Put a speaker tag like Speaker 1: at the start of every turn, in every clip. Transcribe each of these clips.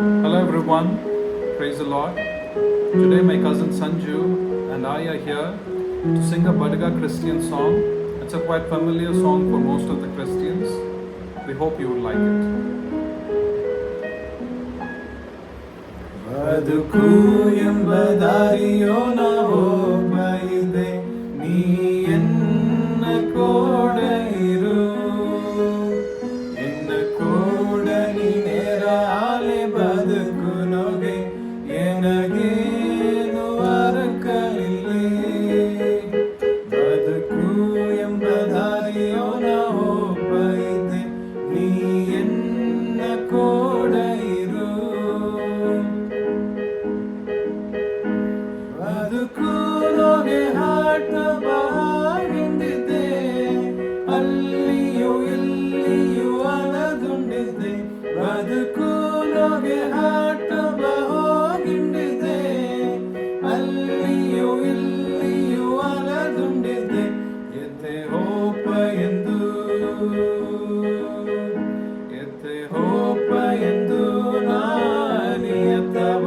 Speaker 1: Hello everyone, praise the Lord. Today my cousin Sanju and I are here to sing a Badaga Christian song. It's a quite familiar song for most of the Christians. We hope you will like it. ಬದುಕು ಎಂಬ ದಾರಿಯೋ ನಾವು ಬೈದೆ ನೀ ಎನ್ನ ಕೋಡ ಇರು ಎನ್ನ ಕೋಡ ನೀ ನೇರ ಆಲೆ ಬದುಕು ನೋಗೆ ಎನಗೇನು ಅರಕಲಿಲ್ಲೆ ಬದುಕು ಎಂಬ ದಾರಿಯೋ ನಾವು ಬೈದೆ ನೀ ಎನ್ನ ಕೋಡ ಇರು ಬದುಕುನೋಗೆ ಹಾಟಬಾಗಿಂದಿದ್ದೆ ಅಲ್ಲಿಯೂ ಇಲ್ಲಿಯೂ ಅಲದುಂಡಿದ್ದೆ ಬದುಕುನೋಗೆ ಹಾಟಬ ಹೋಗಿಂಡಿದ್ದೆ ಅಲ್ಲಿಯೂ ಇಲ್ಲಿಯೂ ಅಲದುಂಡಿದ್ದೆ ಎತ್ತೆ ಹೋಪ ಎಂದು ಎತ್ತೆ ಹೋಪ ಎಂದು ನಾನಿಯತ್ತವ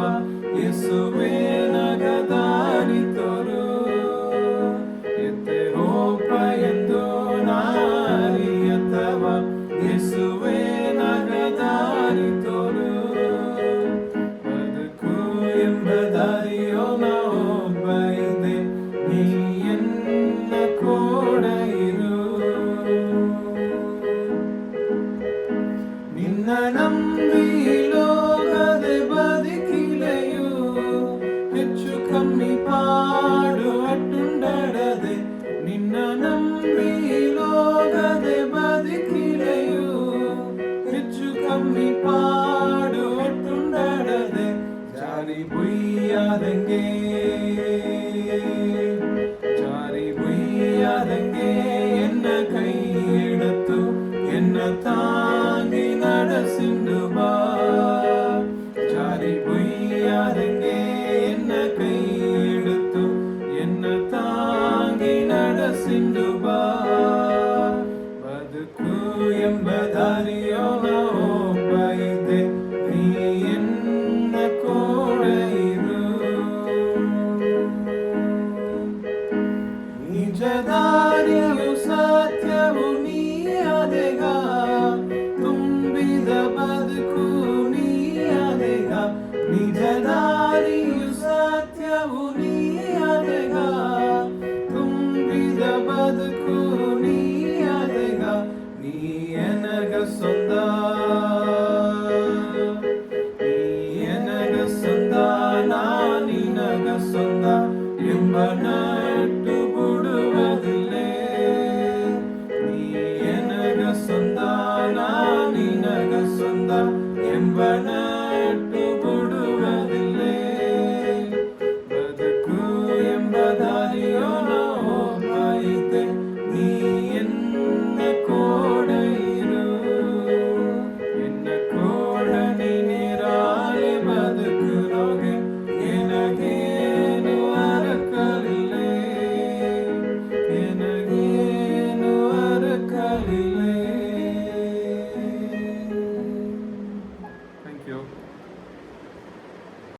Speaker 1: ಯೇಸುವೇ ನಗದಾರಿ ತೋರು ಎತ್ತೆ ಹೋಪ ಎಂದು ನಾನಿಯತ್ತವ ಯೇಸುವೇ ನಗದಾರಿ ತೋರು ಬದುಕು ಎಂಬ ದಾರಿಯೋ ನಾವು ಬೈದೆ ನೀ ಎನ್ನ ಕೋಡ ಇರು ನಿನ್ನ ನಂಬಿ ಲೋಕದೆ ಬದುಕಿಲೆಯು ಹೆಚ್ಚು ಕಮ್ಮಿ ಪಾಡು ಅಟ್ಟುಂಡಡದೆ ನಿನ್ನ ನಂಬಿ ಲೋಕದೆ ಬದುಕಿಲೆಯು ಹೆಚ್ಚು ಕಮ್ಮಿ ಪಾಡು ಅಟ್ಟುಂಡಡದೆ ಜಾರಿ ಬುಯ್ಯಾದಂಗೆ ಜಾರಿ ಬುಯ್ಯಾದಂಗೆ ಎನ್ನ ಕೈ ಹಿಡತ್ತು ಎನ್ನ ತಾಂಗಿ ನಡೆಸಿಂಡು